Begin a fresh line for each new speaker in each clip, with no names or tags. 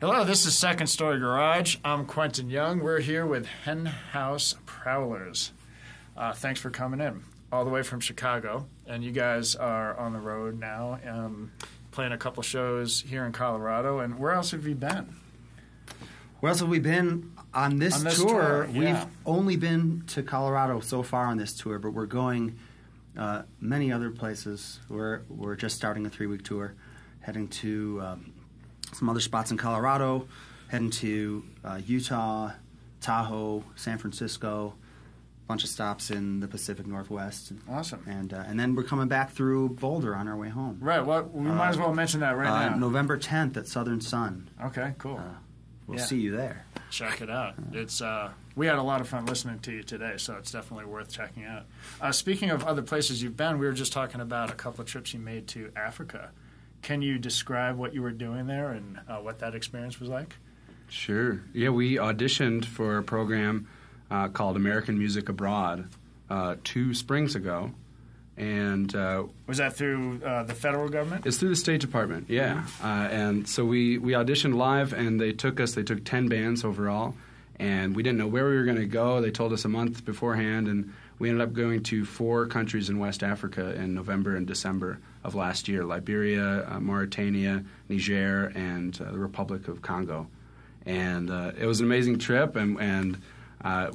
Hello, this is Second Story Garage. I'm Quentin Young. We're here with Henhouse Prowlers. Thanks for coming in, all the way from Chicago. And you guys are on the road now, playing a couple shows here in Colorado. And where else have you been?
Where else have we been on this tour?
Yeah.
We've only been to Colorado so far on this tour, but we're going many other places. We're just starting a 3-week tour, heading to some other spots in Colorado, heading to Utah, Tahoe, San Francisco, a bunch of stops in the Pacific Northwest.
Awesome.
And then we're coming back through Boulder on our way home.
Right. Well, we might as well mention that right now.
November 10th at Southern Sun.
Okay, cool.
We'll see you there.
Check it out. It's we had a lot of fun listening to you today, so it's definitely worth checking out. Speaking of other places you've been, we were just talking about a couple of trips you made to Africa. Can you describe what you were doing there and what that experience was like?
Sure. Yeah, we auditioned for a program called American Music Abroad 2 springs ago. And
was that through the federal government?
It's through the State Department, yeah. And so we auditioned live, and they took 10 bands overall, and we didn't know where we were going to go. They told us a month beforehand, and we ended up going to 4 countries in West Africa in November and December of last year: Liberia, Mauritania, Niger, and the Republic of Congo. And it was an amazing trip, and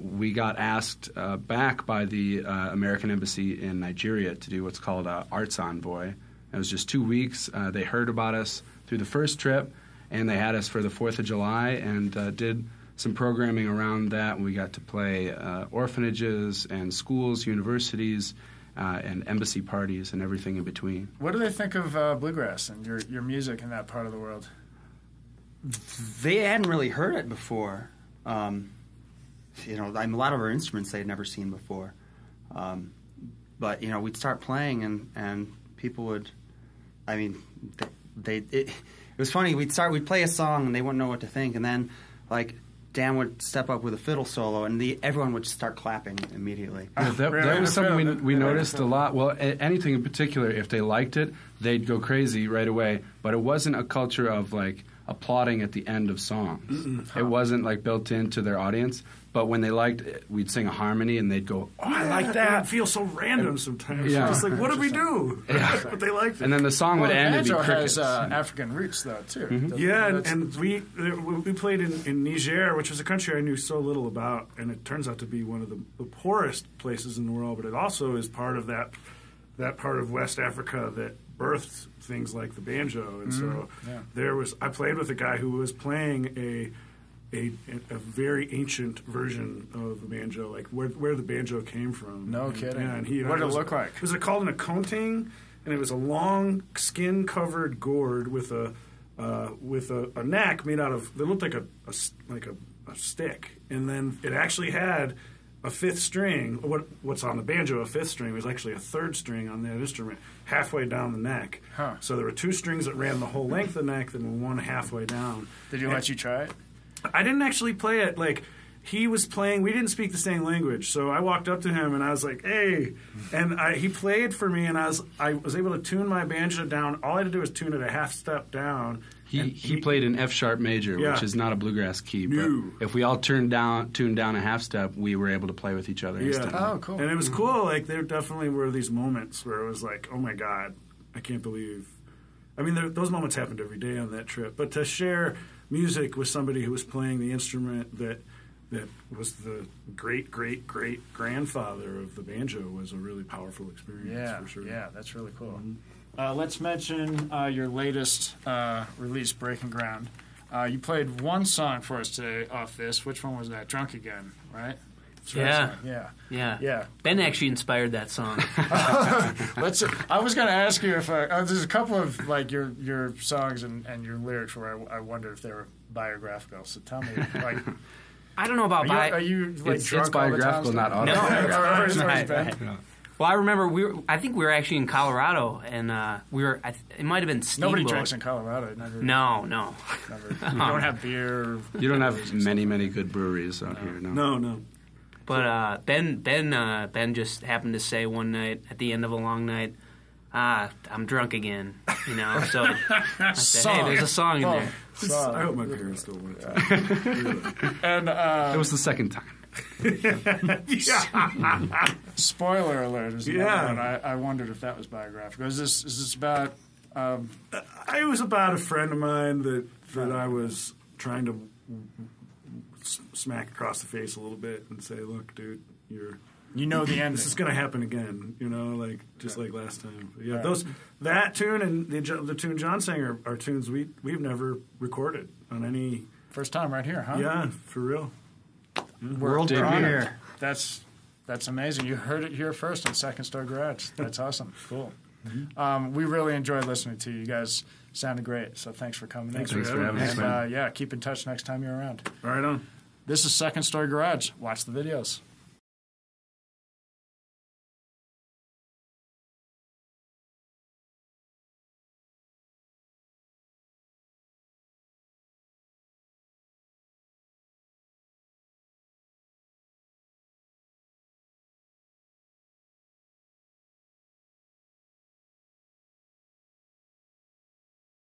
we got asked back by the American Embassy in Nigeria to do what's called an Arts Envoy. It was just 2 weeks. They heard about us through the first trip, and they had us for the 4th of July and did some programming around that. We got to play orphanages and schools, universities, and embassy parties and everything in between.
What do they think of Bluegrass and your music in that part of the world?
They hadn't really heard it before. A lot of our instruments they had never seen before. But, we'd start playing and people would, it was funny. We'd play a song and they wouldn't know what to think. And then, Dan would step up with a fiddle solo and everyone would start clapping immediately.
Yeah, that was something we noticed a lot. Well, anything in particular, if they liked it, they'd go crazy right away. But it wasn't a culture of, applauding at the end of songs. Mm-mm. It wasn't, built into their audience. But when they liked it, we'd sing a harmony, and they'd go, "Oh, I like that."
It feels so random sometimes.
Yeah.
It's what did we do?
Yeah.
But they liked it.
And then the song would end and be
banjo
crickets.
has African roots, though, too.
Mm-hmm.
Yeah, and we played in Niger, which was a country I knew so little about, and it turns out to be one of the poorest places in the world, but it also is part of that part of West Africa that birthed things like the banjo. And I played with a guy who was playing a very ancient version of the banjo, where the banjo came from.
No kidding.
Yeah,
what did it look like?
It was called an akonting, and it was a long skin-covered gourd with a neck made out of. It looked like a stick, and then it actually had a 5th string. What's on the banjo? A 5th string. It was actually a 3rd string on that instrument, halfway down the neck.
Huh.
So there were 2 strings that ran the whole length of the neck, then one halfway down.
Did he let you try it?
I didn't actually play it. He was playing. We didn't speak the same language, so I walked up to him and I was like, "Hey!" And he played for me, and I was able to tune my banjo down. All I had to do was tune it a half step down.
He played an F sharp major, which is not a bluegrass key.
No.
But if we all tuned down a half step, we were able to play with each other instantly.
Oh, cool.
And it was cool. There definitely were these moments where it was like, "Oh my God, I can't believe." Those moments happened every day on that trip. But to share music with somebody who was playing the instrument that was the great-great-great-grandfather of the banjo was a really powerful experience, for sure.
Yeah, that's really cool. Mm-hmm. Let's mention your latest release, Breaking Ground. You played one song for us today off this. Which one was that? Drunk Again, right?
Yeah. Ben actually inspired that song.
I was going to ask you if there's a couple of your songs and your lyrics where I wonder if they were biographical. So tell me,
I don't know about
are you
it's
drunk
biographical, not
autobiographical?
No. Well, I remember I think we were actually in Colorado, and it might have been Steamboat.
Nobody drinks in Colorado.
No.
Never. You don't have beer.
You don't have many good breweries out here.
No.
But Ben just happened to say one night at the end of a long night, I'm drunk again, you know. So I said, hey, there's a song in there.
I hope my parents don't want to.
And
It was the second time.
spoiler alert is another one. I wondered if that was biographical. Is this about?
It was about a friend of mine that I was trying to smack across the face a little bit and say, "Look, dude,
You know the ending.
This is going to happen again, you know, like just like last time." But yeah, that tune and the tune Jon sang are tunes we've never recorded on any.
First time right here, huh?
Yeah, for real.
World premiere.
That's amazing. You heard it here first on Second Story Garage. That's awesome. Cool. We really enjoyed listening to you. You guys sounded great, so thanks for coming in.
Thanks for having us.
And, keep in touch next time you're around.
Right on.
This is Second Story Garage. Watch the videos.